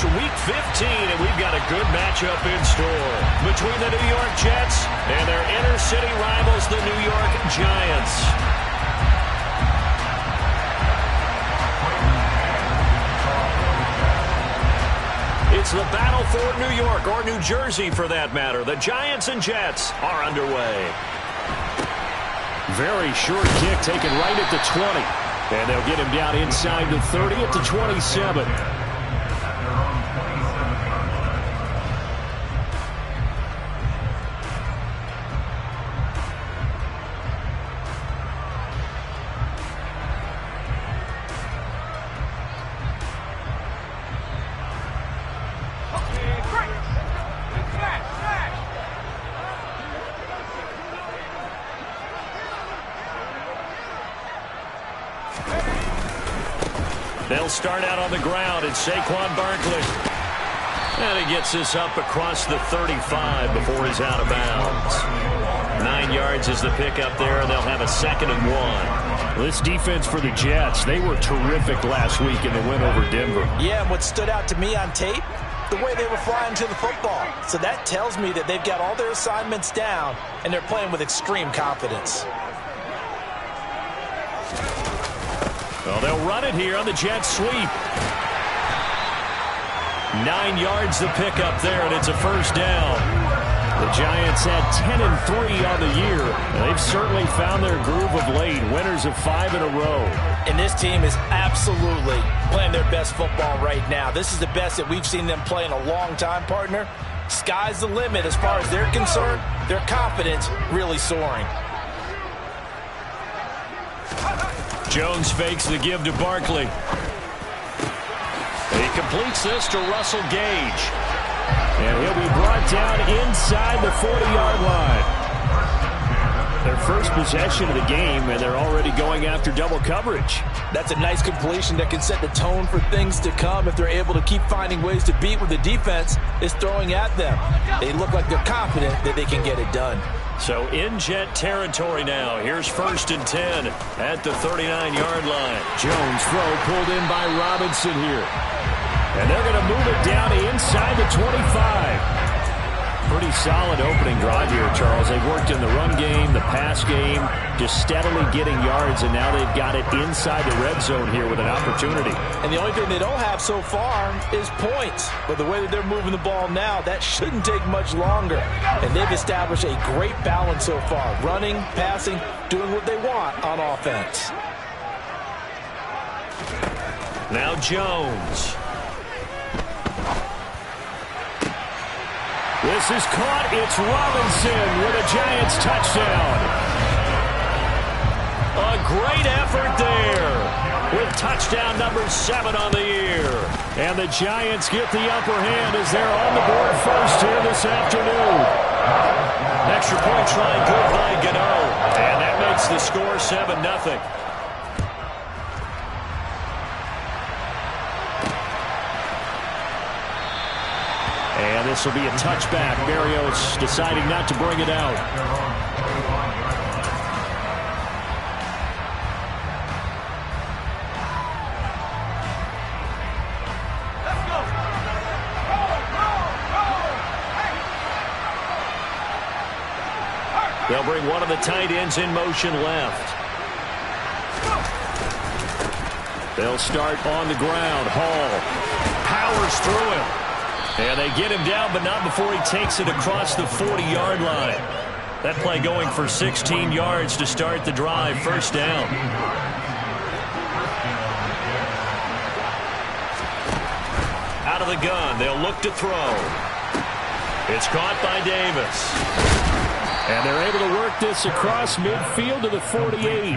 approach Week 15, and we've got a good matchup in store between the New York Jets and their inner city rivals, the New York Giants. It's the battle for New York, or New Jersey for that matter. The Giants and Jets are underway. Very short kick taken right at the 20. And they'll get him down inside the 30 at the 27. They'll start out on the ground, and Saquon Barkley. And he gets this up across the 35 before he's out of bounds. 9 yards is the pickup there, and they'll have a 2nd and 1. This defense for the Jets, they were terrific last week in the win over Denver. Yeah, and what stood out to me on tape, the way they were flying to the football. So that tells me that they've got all their assignments down, and they're playing with extreme confidence. Well, they'll run it here on the Jets sweep. 9 yards the pickup there, and it's a 1st down. The Giants had 10 and 3 on the year. They've certainly found their groove of late, winners of 5 in a row. And this team is absolutely playing their best football right now. This is the best that we've seen them play in a long time, partner. Sky's the limit as far as they're concerned. Their confidence really soaring. Jones fakes the give to Barkley. He completes this to Russell Gage. And he'll be brought down inside the 40-yard line. Their first possession of the game, and they're already going after double coverage. That's a nice completion that can set the tone for things to come if they're able to keep finding ways to beat what the defense is throwing at them. They look like they're confident that they can get it done. So in Jet territory now. Here's 1st and 10 at the 39-yard line. Jones throw pulled in by Robinson here. And they're going to move it down inside the 25. Pretty solid opening drive here, Charles. They've worked in the run game, the pass game, just steadily getting yards, and now they've got it inside the red zone here with an opportunity. And the only thing they don't have so far is points. But the way that they're moving the ball now, that shouldn't take much longer. And they've established a great balance so far. Running, passing, doing what they want on offense. Now Jones. This is caught. It's Robinson with a Giants touchdown. A great effort there with touchdown number 7 on the year. And the Giants get the upper hand as they're on the board first here this afternoon. Extra point try good by Gano. And that makes the score 7-0. And this will be a touchback. Berrios deciding not to bring it out. They'll bring one of the tight ends in motion left. They'll start on the ground. Hall powers through him. And they get him down, but not before he takes it across the 40-yard line. That play going for 16 yards to start the drive. 1st down. Out of the gun. They'll look to throw. It's caught by Davis. And they're able to work this across midfield to the 48.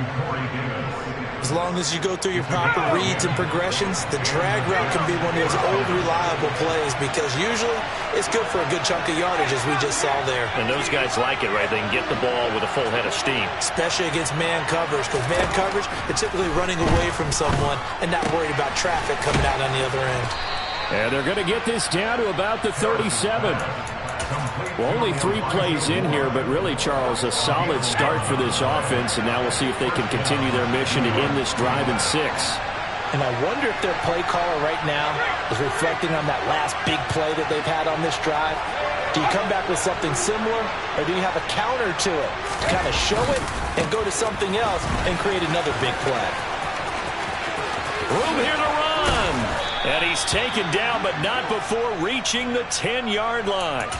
As long as you go through your proper reads and progressions, the drag route can be one of those old reliable plays because usually it's good for a good chunk of yardage as we just saw there. And those guys like it, right? They can get the ball with a full head of steam. Especially against man coverage, because man coverage, they're typically running away from someone and not worried about traffic coming out on the other end. And they're going to get this down to about the 37. Well, only 3 plays in here, but really, Charles, a solid start for this offense, and now we'll see if they can continue their mission to end this drive in 6. And I wonder if their play caller right now is reflecting on that last big play that they've had on this drive. Do you come back with something similar, or do you have a counter to it to kind of show it and go to something else and create another big play? Room here to run. And he's taken down, but not before reaching the 10-yard line.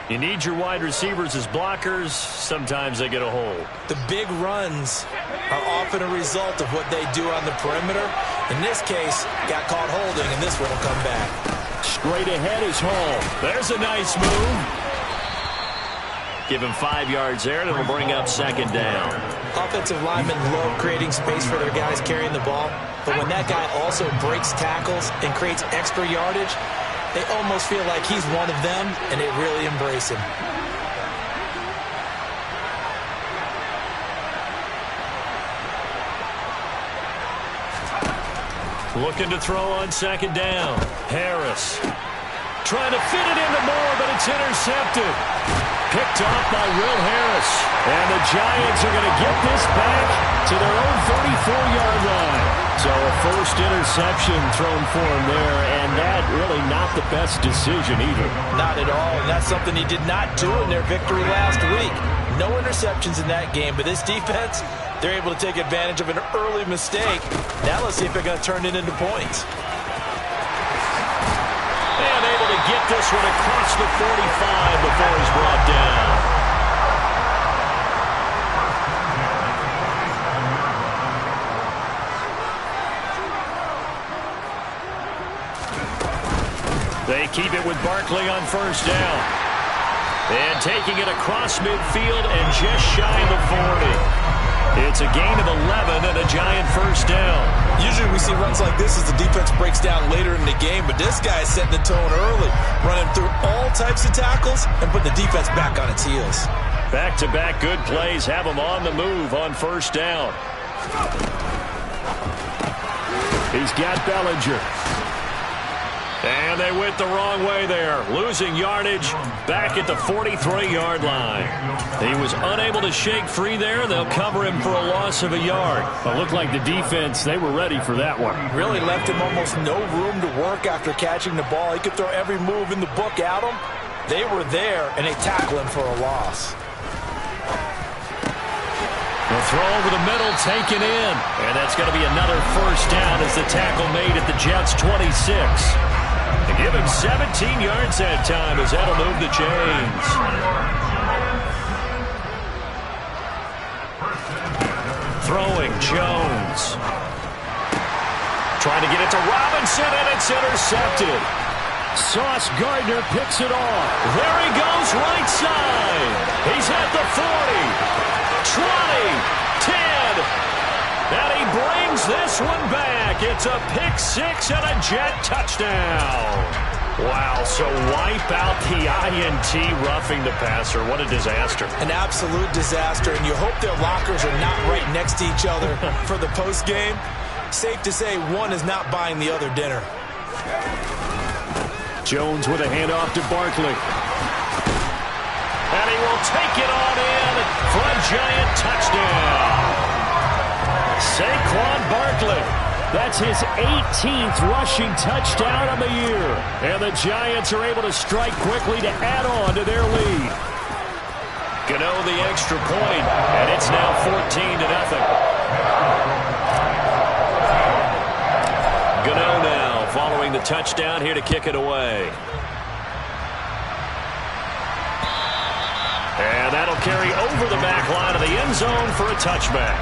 You need your wide receivers as blockers. Sometimes they get a hold. The big runs are often a result of what they do on the perimeter. In this case, got caught holding, and this one will come back. Straight ahead is Hall. There's a nice move. Give him 5 yards there, and it'll bring up second down. Offensive linemen love creating space for their guys carrying the ball. But when that guy also breaks tackles and creates extra yardage, they almost feel like he's one of them, and they really embrace him. Looking to throw on second down. Harris trying to fit it into Moore, but it's intercepted. Picked off by Will Harris. And the Giants are going to get this back to their own 34-yard line. So a first interception thrown for him there, and that really not the best decision either. Not at all, and that's something he did not do in their victory last week. No interceptions in that game, but this defense, they're able to take advantage of an early mistake. Now let's see if they're going to turn it into points. And able to get this one across the 45 before he's brought down. They keep it with Barkley on first down. And taking it across midfield and just shy of the 40. It's a gain of 11 and a Giant first down. Usually we see runs like this as the defense breaks down later in the game, but this guy is setting the tone early, running through all types of tackles and putting the defense back on its heels. Back-to-back good plays have him on the move on first down. He's got Bellinger. And they went the wrong way there, losing yardage back at the 43-yard line. He was unable to shake free there. They'll cover him for a loss of a yard. It looked like the defense, they were ready for that one. Really left him almost no room to work after catching the ball. He could throw every move in the book at him. They were there, and they tackle him for a loss. The throw over the middle, taken in. And that's going to be another first down as the tackle made at the Jets' 26. They give him 17 yards that time as that'll move the chains. Throwing Jones. Trying to get it to Robinson, and it's intercepted. Sauce Gardner picks it off. There he goes, right side. He's at the 40, 20, 10. And he brings this one back. It's a pick six and a Jet touchdown. Wow, so wipe out the INT roughing the passer. What a disaster. An absolute disaster, and you hope their lockers are not right next to each other for the postgame. Safe to say one is not buying the other dinner. Jones with a handoff to Barkley. And he will take it on in for a Giant touchdown. Saquon Barkley. That's his 18th rushing touchdown of the year. And the Giants are able to strike quickly to add on to their lead. Gano the extra point, and it's now 14-0. Gano now following the touchdown here to kick it away. And that'll carry over the back line of the end zone for a touchback.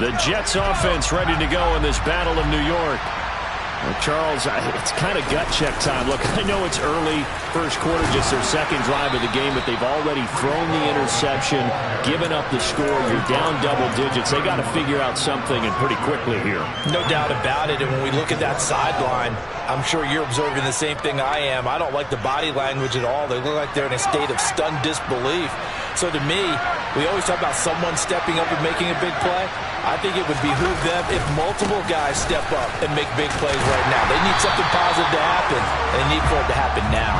The Jets offense ready to go in this Battle of New York. Well, Charles, it's kind of gut check time. Look, I know it's early, first quarter, just their second drive of the game, but they've already thrown the interception, given up the score. You're down double digits. They got to figure out something, and pretty quickly here. No doubt about it, and when we look at that sideline, I'm sure you're observing the same thing I am. I don't like the body language at all. They look like they're in a state of stunned disbelief. So to me, we always talk about someone stepping up and making a big play. I think it would behoove them if multiple guys step up and make big plays right now. They need something positive to happen. They need for it to happen now.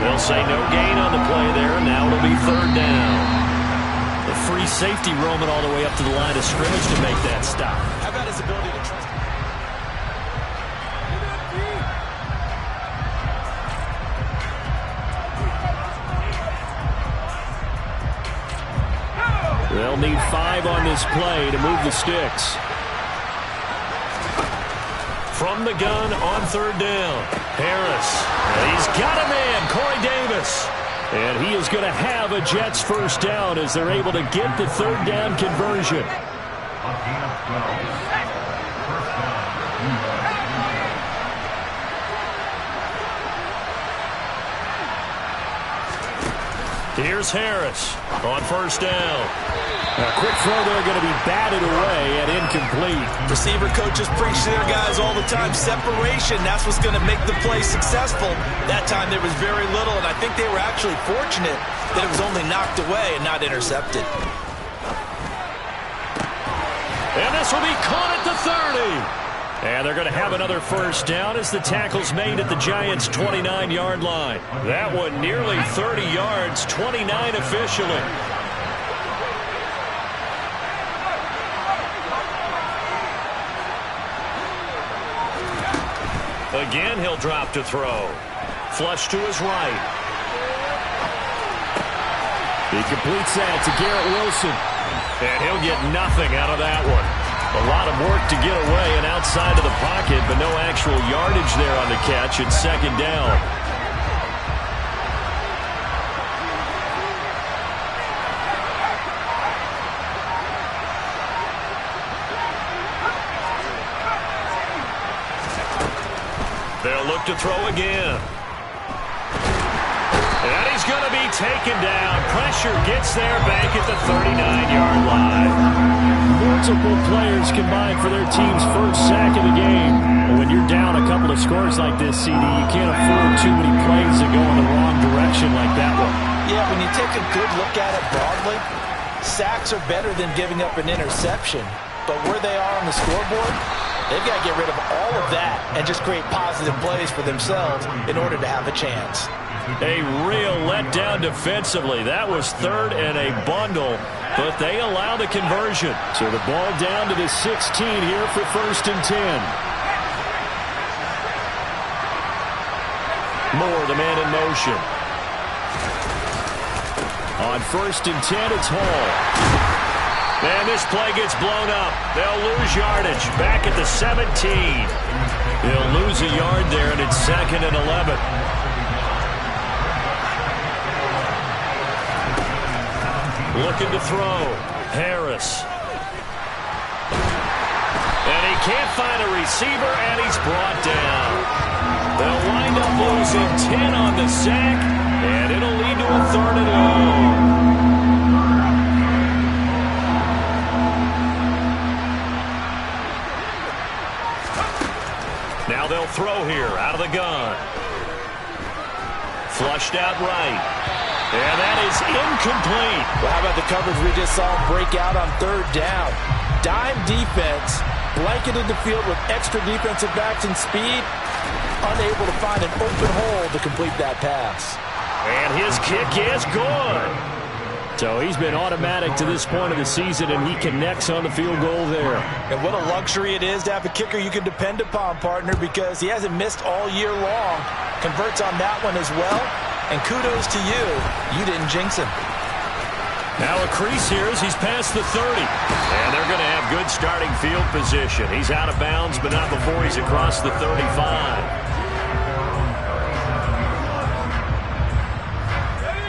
They'll say no gain on the play there. Now it'll be third down. The free free safety roaming all the way up to the line of scrimmage to make that stop. How about his ability to trust? They'll need 5 on this play to move the sticks. From the gun on 3rd down. Harris. He's got a man, Corey Davis. And he is going to have a Jets first down as they're able to get the 3rd down conversion. Here's Harris on 1st down. A quick throw there going to be batted away and incomplete. Receiver coaches preach to their guys all the time. Separation, that's what's going to make the play successful. That time there was very little, and I think they were actually fortunate that it was only knocked away and not intercepted. And this will be caught at the 30. And they're going to have another first down as the tackle's made at the Giants' 29-yard line. That one nearly 30 yards, 29 officially. Again, he'll drop to throw. Flush to his right. He completes that to Garrett Wilson. And he'll get nothing out of that one. A lot of work to get away and outside of the pocket, but no actual yardage there on the catch. It's 2nd down. They'll look to throw again. And he's going to be taken down. Pressure gets there back at the 39-yard line. Multiple players combined for their team's first sack of the game. But when you're down a couple of scores like this, CD, you can't afford too many plays that go in the wrong direction like that one. Yeah, when you take a good look at it broadly, sacks are better than giving up an interception. But where they are on the scoreboard, they've got to get rid of all of that and just create positive plays for themselves in order to have a chance. A real letdown defensively. That was 3rd and a bundle, but they allow the conversion. So the ball down to the 16 here for 1st and 10. Moore, the man in motion. On 1st and 10, it's Hall. And this play gets blown up. They'll lose yardage back at the 17. They'll lose a yard there, and it's 2nd and 11. Looking to throw. Harris. And he can't find a receiver, and he's brought down. They'll wind up losing 10 on the sack, and it'll lead to a 3rd and long. Now they'll throw here out of the gun. Flushed out right. And that is incomplete. Well, how about the coverage we just saw him break out on 3rd down? Dime defense, blanketed the field with extra defensive backs and speed, unable to find an open hole to complete that pass. And his kick is good. So he's been automatic to this point of the season, and he connects on the field goal there. And what a luxury it is to have a kicker you can depend upon, partner, because he hasn't missed all year long. Converts on that one as well. And kudos to you. You didn't jinx him. Now a crease here as he's past the 30. And they're going to have good starting field position. He's out of bounds, but not before he's across the 35.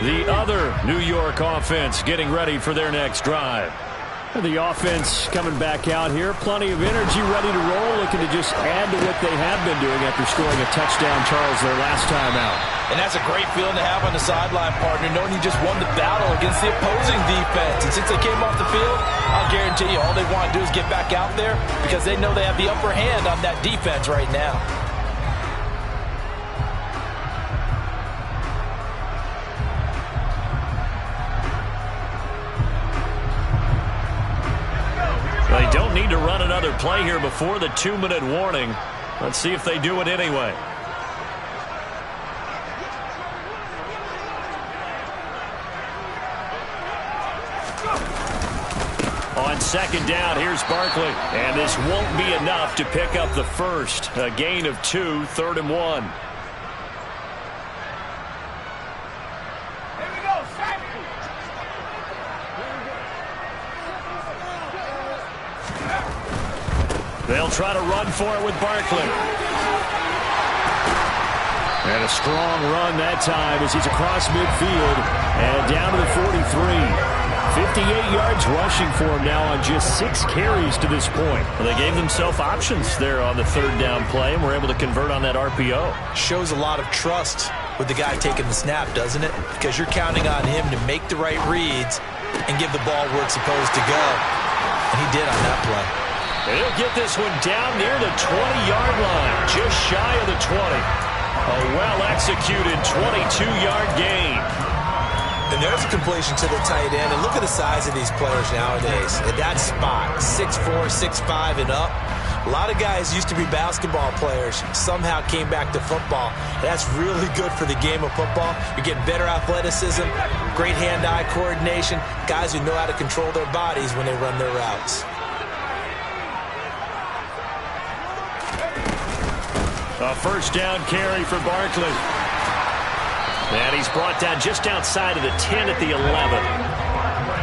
The other New York offense getting ready for their next drive. The offense coming back out here. Plenty of energy, ready to roll, looking to just add to what they have been doing after scoring a touchdown, Charles, their last time out. And that's a great feeling to have on the sideline, partner, knowing you just won the battle against the opposing defense. And since they came off the field, I'll guarantee you all they want to do is get back out there because they know they have the upper hand on that defense right now. They don't need to run another play here before the 2-minute warning. Let's see if they do it anyway. second down. Here's Barkley. And this won't be enough to pick up the first. A gain of 2, 3rd and 1. They'll try to run for it with Barkley. And a strong run that time as he's across midfield and down to the 43. 58 yards rushing for him now on just 6 carries to this point. Well, they gave themselves options there on the 3rd down play and were able to convert on that RPO. Shows a lot of trust with the guy taking the snap, doesn't it? Because you're counting on him to make the right reads and give the ball where it's supposed to go. And he did on that play. He'll get this one down near the 20-yard line, just shy of the 20. A well-executed 22-yard gain. And there's a completion to the tight end. And look at the size of these players nowadays. At that spot, 6'4", 6'5", and up. A lot of guys used to be basketball players, somehow came back to football. That's really good for the game of football. You're getting better athleticism, great hand-eye coordination, guys who know how to control their bodies when they run their routes. A first down carry for Barkley. And he's brought down just outside of the 10 at the 11.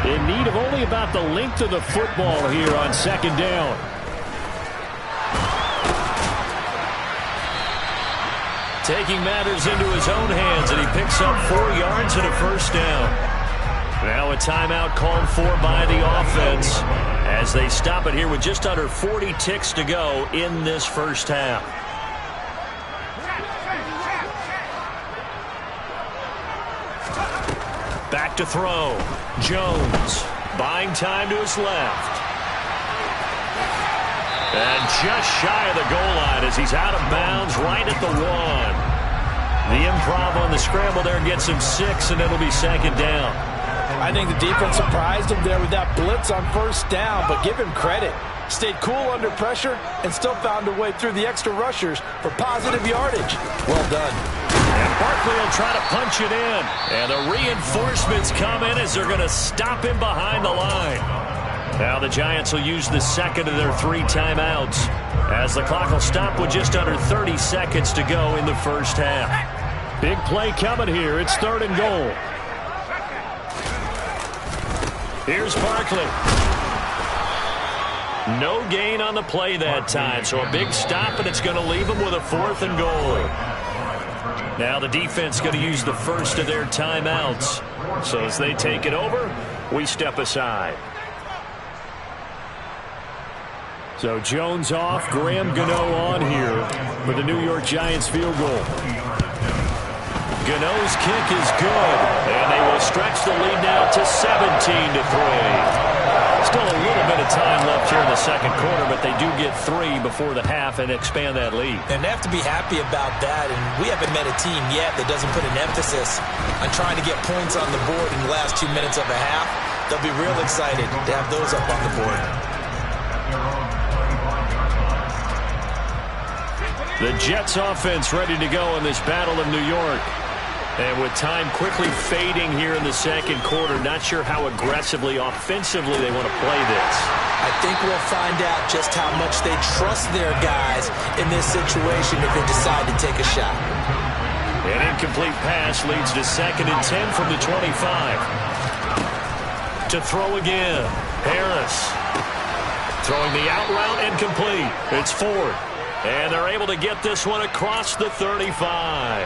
In need of only about the length of the football here on second down. Taking matters into his own hands, and he picks up 4 yards and a first down. Now a timeout called for by the offense as they stop it here with just under 40 ticks to go in this first half. Back to throw. Jones buying time to his left. And just shy of the goal line as he's out of bounds right at the 1. The improv on the scramble there gets him 6, and it'll be second down. I think the defense surprised him there with that blitz on first down, but give him credit. Stayed cool under pressure and still found a way through the extra rushers for positive yardage. Well done. And Barkley will try to punch it in. And the reinforcements come in as they're going to stop him behind the line. Now the Giants will use the second of their 3 timeouts as the clock will stop with just under 30 seconds to go in the first half. Big play coming here. It's 3rd and goal. Here's Barkley. No gain on the play that time, so a big stop, and it's going to leave him with a 4th and goal. Now the defense going to use the first of their timeouts. So as they take it over, we step aside. So Jones off, Graham Gano on here for the New York Giants field goal. Gano's kick is good, and they will stretch the lead now to 17-3. Still a little bit of time left here in the second quarter, but they do get 3 before the half and expand that lead. And they have to be happy about that, and we haven't met a team yet that doesn't put an emphasis on trying to get points on the board in the last 2 minutes of a half. They'll be real excited to have those up on the board. The Jets offense ready to go in this battle of New York. And with time quickly fading here in the second quarter, not sure how aggressively, offensively they want to play this. I think we'll find out just how much they trust their guys in this situation if they decide to take a shot. An incomplete pass leads to 2nd and 10 from the 25. To throw again. Harris. Throwing the out route and complete. It's Ford. And they're able to get this one across the 35.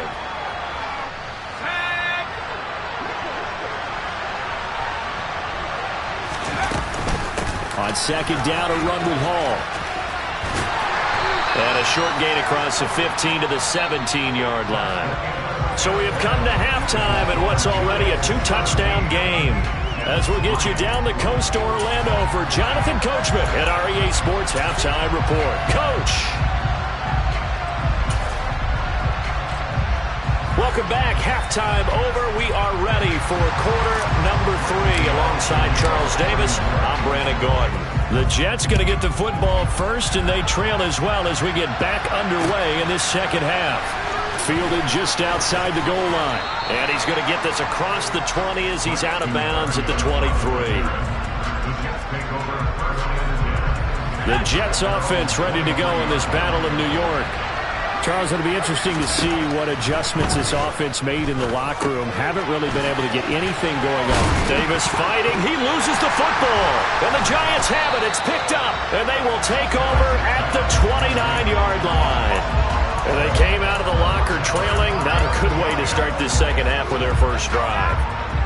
On second down, a run with Hall. And a short gain across the 15 to the 17-yard line. So we have come to halftime in what's already a 2-touchdown game. As we'll get you down the coast to Orlando for Jonathan Coachman at our EA Sports Halftime Report. Coach! Welcome back. Halftime over. We are ready for quarter number 3. Alongside Charles Davis, I'm Brandon Gordon. The Jets going to get the football first, and they trail as well as we get back underway in this second half. Fielded just outside the goal line. And he's going to get this across the 20 as he's out of bounds at the 23. The Jets offense ready to go in this battle in New York. Charles, it'll be interesting to see what adjustments this offense made in the locker room. Haven't really been able to get anything going on. Davis fighting. He loses the football. And the Giants have it. It's picked up. And they will take over at the 29-yard line. And they came out of the locker trailing. Not a good way to start this second half with their first drive.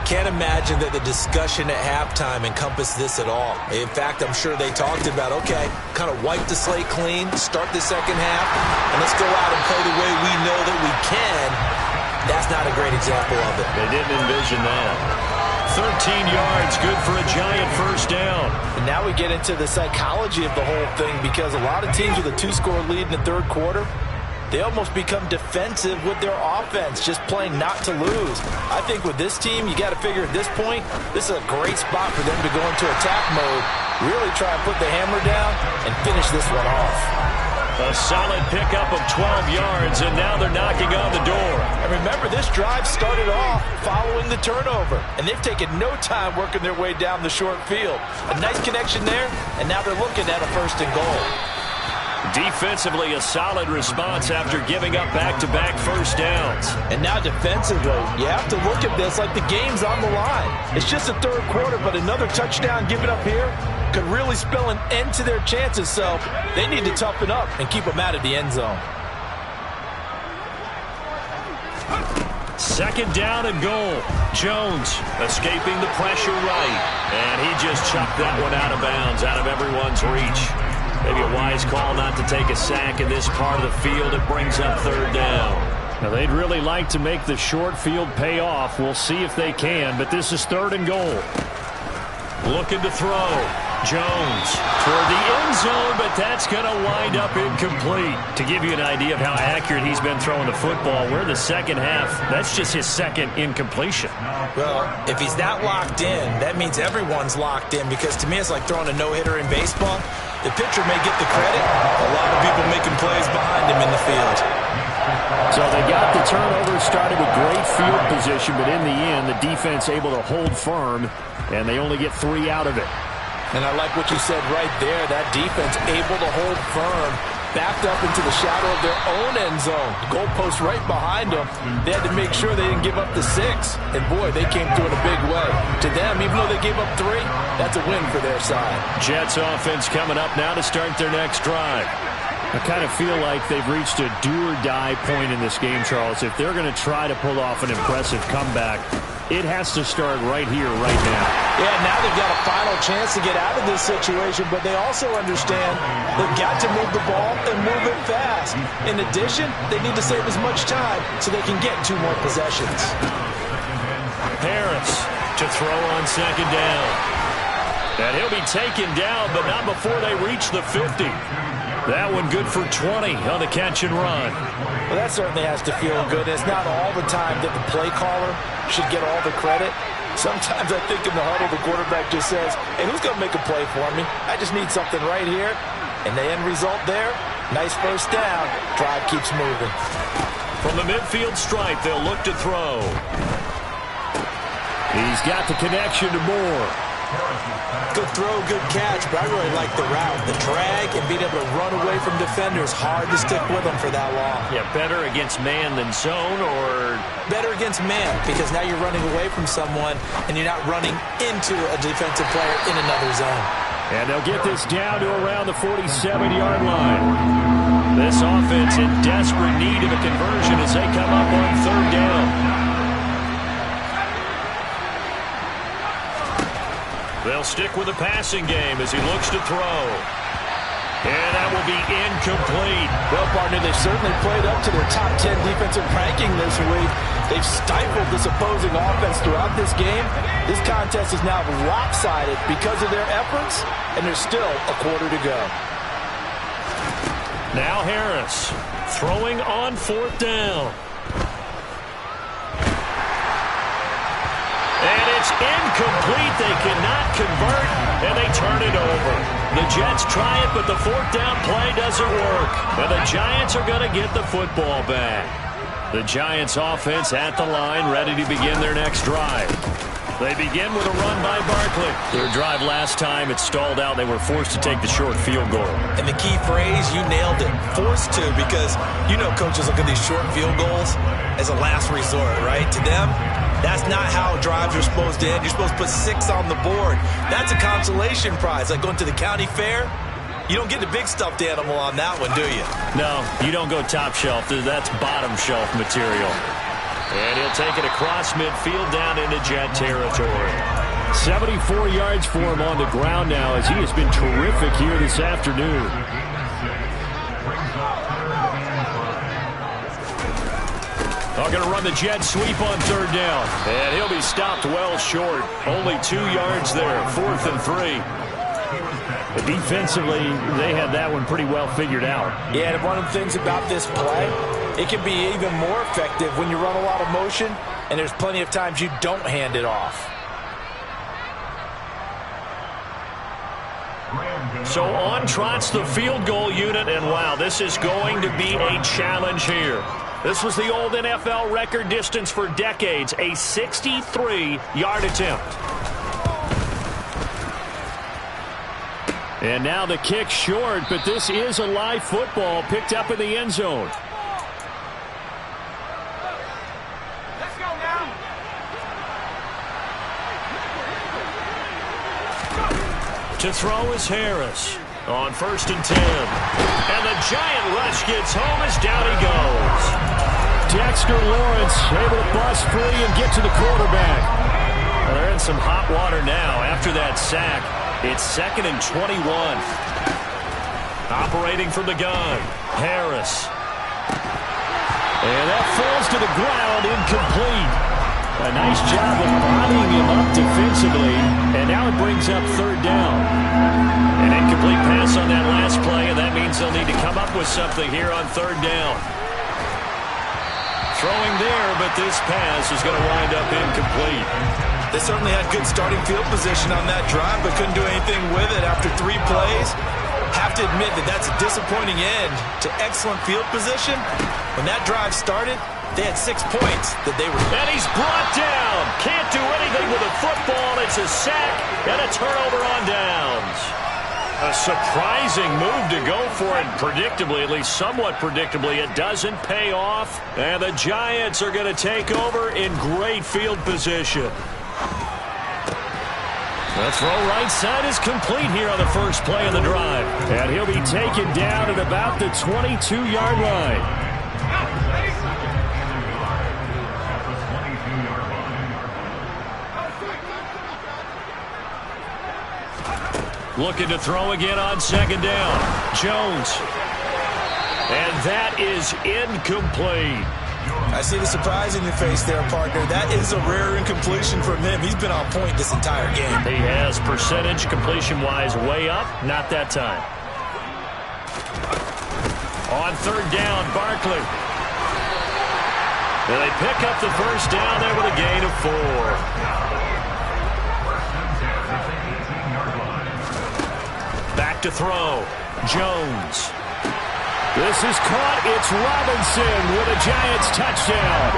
Can't imagine that the discussion at halftime encompassed this at all. In fact, I'm sure they talked about, okay, kind of wipe the slate clean, start the second half, and let's go out and play the way we know that we can. That's not a great example of it. They didn't envision that. 13 yards, good for a Giant first down. And now we get into the psychology of the whole thing, because a lot of teams with a two-score lead in the third quarter, they almost become defensive with their offense, just playing not to lose. I think with this team, you got to figure at this point, this is a great spot for them to go into attack mode, really try and put the hammer down and finish this one off. A solid pickup of 12 yards, and now they're knocking on the door. And remember, this drive started off following the turnover, and they've taken no time working their way down the short field. A nice connection there, and now they're looking at a first and goal. Defensively, a solid response after giving up back-to-back first downs. And now defensively, you have to look at this like the game's on the line. It's just the third quarter, but another touchdown given up here could really spell an end to their chances, so they need to toughen up and keep them out of the end zone. Second down and goal. Jones escaping the pressure right, and he just chucked that one out of bounds, out of everyone's reach. Maybe a wise call not to take a sack in this part of the field. It brings up third down. Now, they'd really like to make the short field pay off. We'll see if they can, but this is third and goal. Looking to throw. Jones toward the end zone, but that's going to wind up incomplete. To give you an idea of how accurate he's been throwing the football, we're in the second half. That's just his second incompletion. Well, if he's that locked in, that means everyone's locked in, because to me it's like throwing a no-hitter in baseball. The pitcher may get the credit. A lot of people making plays behind him in the field. So they got the turnover, started with great field position, but in the end, the defense able to hold firm, and they only get 3 out of it. And I like what you said right there. That defense able to hold firm, backed up into the shadow of their own end zone. The goalpost right behind them. They had to make sure they didn't give up the 6. And, boy, they came through in a big way. To them, even though they gave up 3, that's a win for their side. Jets offense coming up now to start their next drive. I kind of feel like they've reached a do-or-die point in this game, Charles. If they're going to try to pull off an impressive comeback, it has to start right here, right now. Yeah, now they've got a final chance to get out of this situation, but they also understand they've got to move the ball and move it fast. In addition, they need to save as much time so they can get 2 more possessions. Harris to throw on second down. And he'll be taken down, but not before they reach the 50. That one good for 20 on the catch and run. Well, that certainly has to feel good. It's not all the time that the play caller should get all the credit. Sometimes I think in the huddle, the quarterback just says, hey, who's going to make a play for me? I just need something right here. And the end result there, nice first down. Drive keeps moving. From the midfield stripe, they'll look to throw. He's got the connection to Moore. Good throw, good catch, but I really like the route. The drag and being able to run away from defenders. Hard to stick with them for that long. Yeah, better against man than zone, or? Better against man, because now you're running away from someone and you're not running into a defensive player in another zone. And they'll get this down to around the 47-yard line. This offense in desperate need of a conversion as they come up on third down. They'll stick with the passing game as he looks to throw. And that will be incomplete. Well, partner, they've certainly played up to their top 10 defensive ranking this week. They've stifled this opposing offense throughout this game. This contest is now lopsided because of their efforts, and there's still a quarter to go. Now Harris throwing on fourth down. And it's incomplete. They cannot convert, and they turn it over. The Jets try it, but the fourth down play doesn't work. And the Giants are going to get the football back. The Giants offense at the line, ready to begin their next drive. They begin with a run by Barkley. Their drive last time, it stalled out. They were forced to take the short field goal. And the key phrase, you nailed it, forced to, because you know coaches look at these short field goals as a last resort, right? To them, that's not how drives are supposed to end. You're supposed to put 6 on the board. That's a consolation prize, like going to the county fair. You don't get the big stuffed animal on that one, do you? No, you don't go top shelf. That's bottom shelf material. And he'll take it across midfield down into Jet territory. 74 yards for him on the ground now, as he has been terrific here this afternoon. They're going to run the jet sweep on 3rd down. And he'll be stopped well short. Only 2 yards there. 4th and 3. But defensively, they had that one pretty well figured out. Yeah, and one of the things about this play, it can be even more effective when you run a lot of motion, and there's plenty of times you don't hand it off. So on trots the field goal unit, and wow, this is going to be a challenge here. This was the old NFL record distance for decades, a 63-yard attempt. And now the kick short, but this is a live football picked up in the end zone. Let's go now. To throw is Harris on 1st and 10. And the giant rush gets home as down he goes. Dexter Lawrence able to bust free and get to the quarterback. Well, they're in some hot water now after that sack. It's 2nd and 21. Operating from the gun, Harris. And that falls to the ground, incomplete. A nice job of bodying him up defensively, and now it brings up 3rd down. An incomplete pass on that last play, and that means they'll need to come up with something here on 3rd down. Throwing there, but this pass is going to wind up incomplete. They certainly had good starting field position on that drive, but couldn't do anything with it after 3 plays. Have to admit that that's a disappointing end to excellent field position. When that drive started, they had 6 points that they were... And he's brought down. Can't do anything with a football. It's a sack and a turnover on downs. A surprising move to go for it. Predictably, at least somewhat predictably, it doesn't pay off. And the Giants are going to take over in great field position. The throw right side is complete here on the first play of the drive. And he'll be taken down at about the 22-yard line. Looking to throw again on 2nd down. Jones. And that is incomplete. I see the surprise in your face there, partner. That is a rare incompletion from him. He's been on point this entire game. He has percentage completion-wise way up. Not that time. On 3rd down, Barkley. And they pick up the 1st down there with a gain of 4. Back to throw. Jones. This is caught. It's Robinson with a Giants touchdown.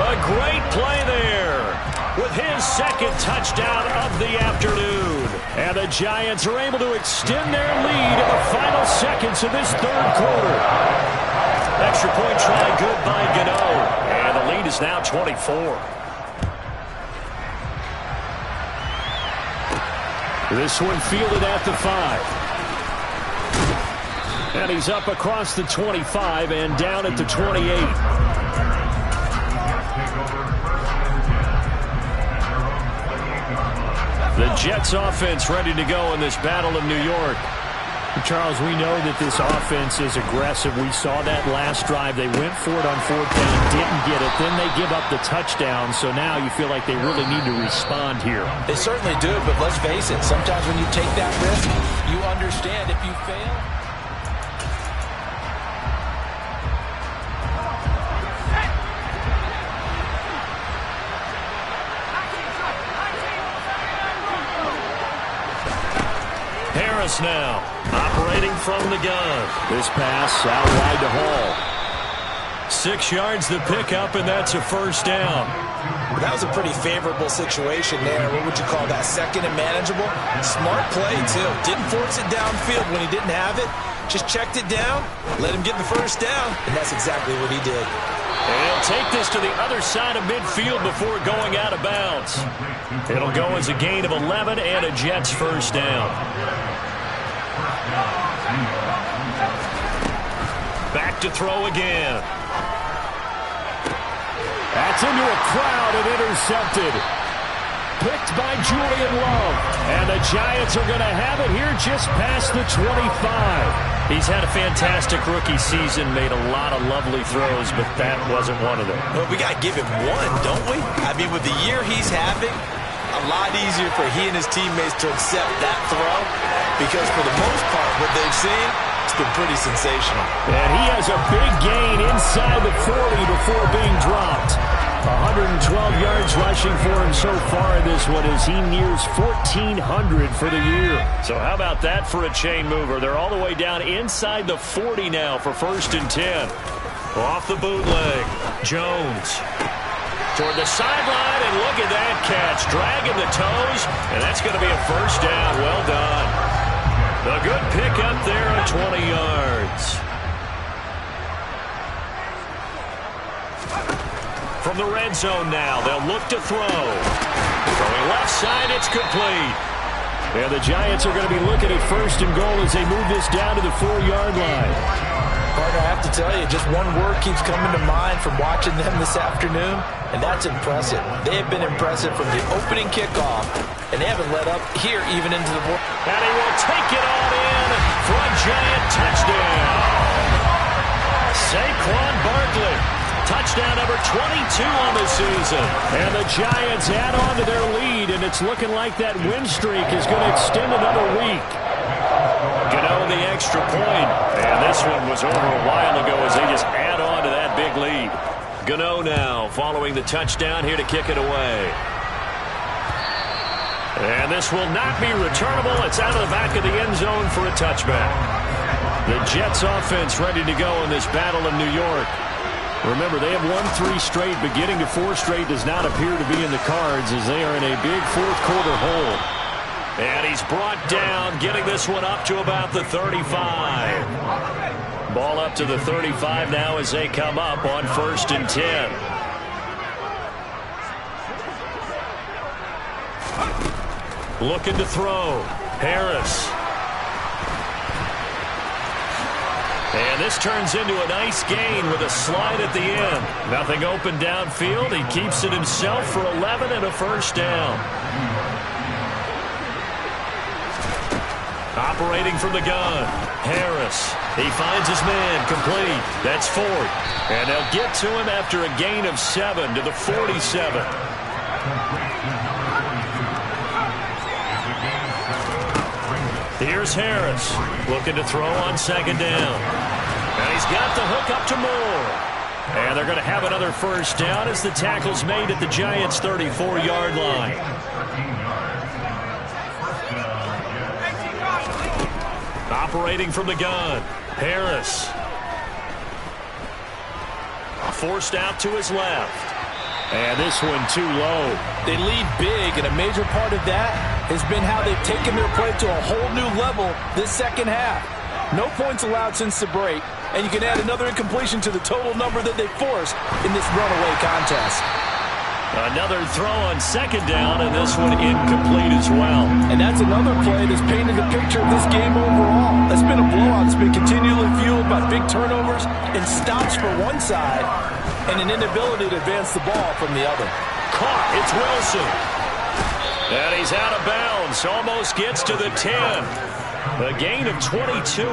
A great play there with his 2nd touchdown of the afternoon. And the Giants are able to extend their lead in the final seconds of this 3rd quarter. Extra point try good by Gano. And the lead is now 24. This one fielded at the 5. And he's up across the 25 and down at the 28. The Jets offense ready to go in this battle of New York. Charles, we know that this offense is aggressive. We saw that last drive. They went for it on 4th down, didn't get it. Then they give up the touchdown. So now you feel like they really need to respond here. They certainly do, but let's face it. Sometimes when you take that risk, you understand if you fail. Harris now operating from the gun. This pass out wide to Hall. 6 yards the pickup, and that's a first down. Well, that was a pretty favorable situation there. What would you call that? Second and manageable? Smart play, too. Didn't force it downfield when he didn't have it. Just checked it down, let him get the first down, and that's exactly what he did. And he'll take this to the other side of midfield before going out of bounds. It'll go as a gain of 11 and a Jets first down. Back to throw again. That's into a crowd and intercepted. Picked by Julian Love. And the Giants are going to have it here just past the 25. He's had a fantastic rookie season, made a lot of lovely throws, but that wasn't one of them. Well, we got to give him one, don't we? I mean, with the year he's having, a lot easier for he and his teammates to accept that throw because for the most part, what they've seen, it's been pretty sensational. And he has a big gain inside the 40 before being dropped. 112 yards rushing for him so far in this one as he nears 1,400 for the year. So how about that for a chain mover? They're all the way down inside the 40 now for 1st and 10. Off the bootleg. Jones toward the sideline, and look at that catch. Dragging the toes, and that's going to be a first down. Well done. A good pick up there at 20 yards. From the red zone now, they'll look to throw. Throwing left side, it's complete. And the Giants are going to be looking at 1st and goal as they move this down to the 4-yard line. Partner, I have to tell you, just one word keeps coming to mind from watching them this afternoon, and that's impressive. They have been impressive from the opening kickoff, and they haven't let up here even into the board. And he will take it on in for a Giant touchdown. Saquon Barkley. Touchdown number 22 on the season. And the Giants add on to their lead, and it's looking like that win streak is going to extend another week. Gano the extra point. And this one was over a while ago as they just add on to that big lead. Gano now following the touchdown here to kick it away. And this will not be returnable. It's out of the back of the end zone for a touchback. The Jets offense ready to go in this battle in New York. Remember, they have won 3 straight, but getting to 4 straight does not appear to be in the cards as they are in a big fourth-quarter hole. And he's brought down, getting this one up to about the 35. Ball up to the 35 now as they come up on 1st and 10. Looking to throw. Harris. And this turns into a nice gain with a slide at the end. Nothing open downfield. He keeps it himself for 11 and a first down. Operating from the gun. Harris. He finds his man complete. That's 4th. And they'll get to him after a gain of 7 to the 47. Here's Harris looking to throw on 2nd down. And he's got the hook up to Moore. And they're going to have another first down as the tackle's made at the Giants' 34-yard line. Operating from the gun. Harris. Forced out to his left. And this one too low. They lead big, and a major part of that has been how they've taken their play to a whole new level this second half. No points allowed since the break, and you can add another incompletion to the total number that they forced in this runaway contest. Another throw on 2nd down, and this one incomplete as well. And that's another play that's painted a picture of this game overall. It's been a blowout. It's been continually fueled by big turnovers and stops for one side and an inability to advance the ball from the other. Caught. It's Wilson. And he's out of bounds. Almost gets to the 10. A gain of 22.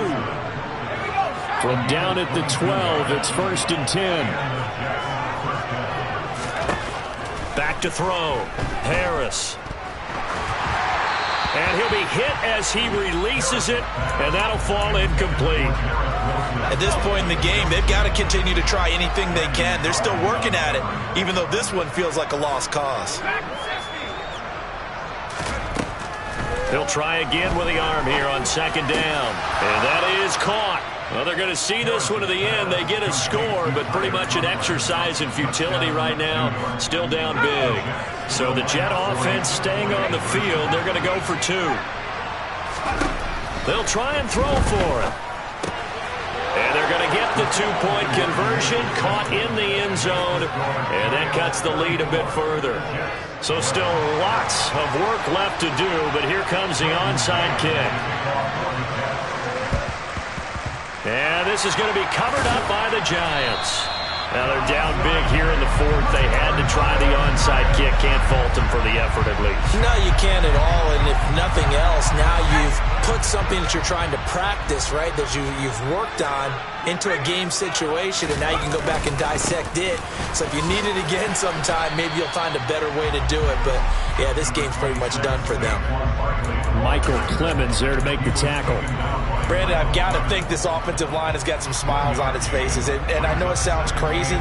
From down at the 12, it's 1st and 10. Back to throw. Harris. And he'll be hit as he releases it, and that'll fall incomplete. At this point in the game, they've got to continue to try anything they can. They're still working at it, even though this one feels like a lost cause. He'll try again with the arm here on second down. And that is caught. Well, they're going to see this one to the end. They get a score, but pretty much an exercise in futility right now. Still down big. So the Jet offense staying on the field. They're going to go for 2. They'll try and throw for it. And they're going to get the 2-point conversion. Caught in the end zone. And that cuts the lead a bit further. So still lots of work left to do, but here comes the onside kick. And this is going to be covered up by the Giants. Now they're down big here in the 4th. They had to try the onside kick. Can't fault them for the effort at least. No, you can't at all. And if nothing else, now you've put something that you're trying to practice, right, that you've worked on into a game situation, and now you can go back and dissect it. So if you need it again sometime, maybe you'll find a better way to do it. But, yeah, this game's pretty much done for them. Michael Clemens there to make the tackle. Brandon, I've got to think this offensive line has got some smiles on its faces. And I know it sounds crazy,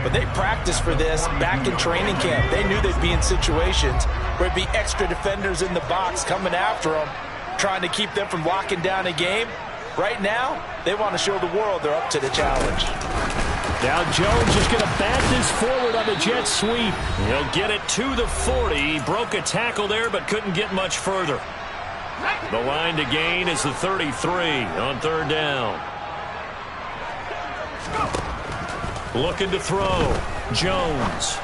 but they practiced for this back in training camp. They knew they'd be in situations where it'd be extra defenders in the box coming after them, trying to keep them from locking down a game. Right now, they want to show the world they're up to the challenge. Now Jones is going to bat this forward on the jet sweep. He'll get it to the 40. He broke a tackle there, but couldn't get much further. The line to gain is the 33 on 3rd down. Looking to throw. Jones.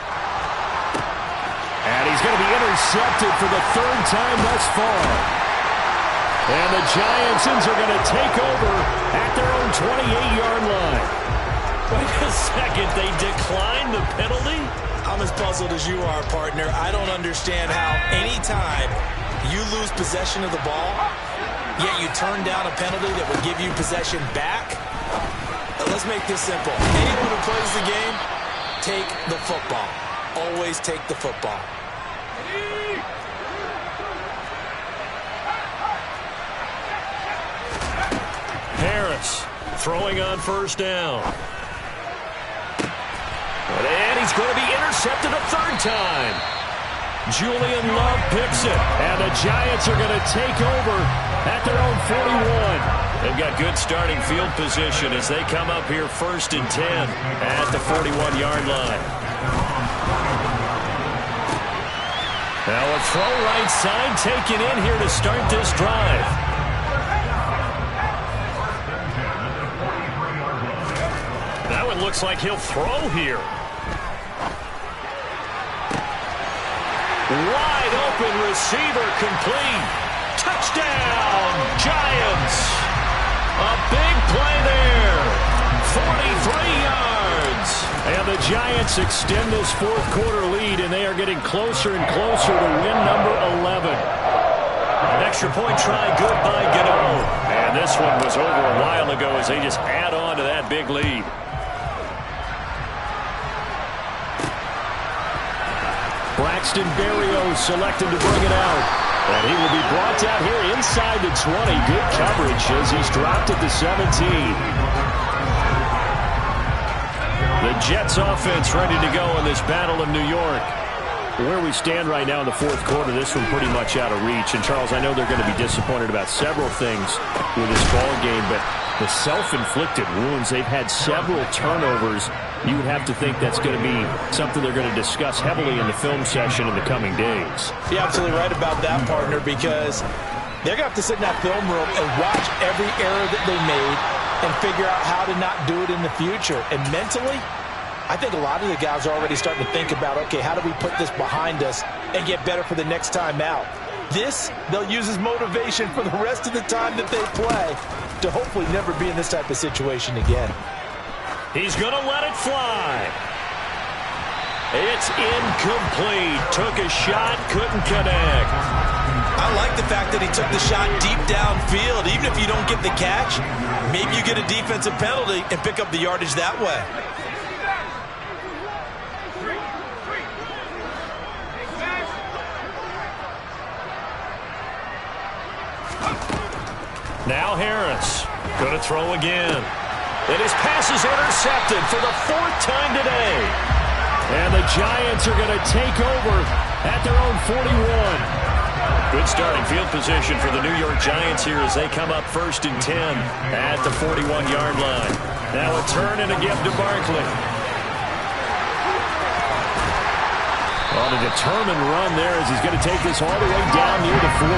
And he's going to be intercepted for the 3rd time thus far. And the Giants are going to take over at their own 28-yard line. Wait a second. They declined the penalty? I'm as puzzled as you are, partner. I don't understand how any time you lose possession of the ball, yet you turn down a penalty that would give you possession back. Let's make this simple. Anyone who plays the game, take the football. Always take the football. Harris throwing on 1st down. And he's going to be intercepted a 3rd time. Julian Love picks it. And the Giants are going to take over at their own 41. They've got good starting field position as they come up here 1st and 10 at the 41-yard line. Now a throw right side taken in here to start this drive. That one looks like he'll throw here. Wide open receiver complete. Touchdown, Giants. A big play there. 43 yards. And the Giants extend this 4th quarter lead, and they are getting closer and closer to win number 11. An extra point try good by Gano. And this one was over a while ago as they just add on to that big lead. Braxton Berrios selected to bring it out. And he will be brought down here inside the 20. Good coverage as he's dropped at the 17. The Jets offense ready to go in this Battle of New York. Where we stand right now in the 4th quarter, this one pretty much out of reach. And, Charles, I know they're going to be disappointed about several things with this ball game, but the self-inflicted wounds, they've had several turnovers. You would have to think that's going to be something they're going to discuss heavily in the film session in the coming days. You're absolutely right about that, partner, because they're going to have to sit in that film room and watch every error that they made and figure out how to not do it in the future. And mentally, I think a lot of the guys are already starting to think about, okay, how do we put this behind us and get better for the next time out? This, they'll use as motivation for the rest of the time that they play to hopefully never be in this type of situation again. He's going to let it fly. It's incomplete. Took a shot, couldn't connect. I like the fact that he took the shot deep downfield. Even if you don't get the catch, maybe you get a defensive penalty and pick up the yardage that way. Now Harris going to throw again. And his pass is intercepted for the 4th time today. And the Giants are going to take over at their own 41. Good starting field position for the New York Giants here as they come up 1st and 10 at the 41-yard line. Now a turn and a give to Barkley. On a determined run there as he's going to take this all the way down near the 40.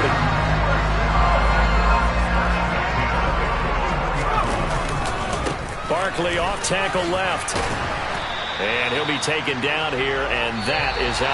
Barkley off tackle left. And he'll be taken down here, and that is how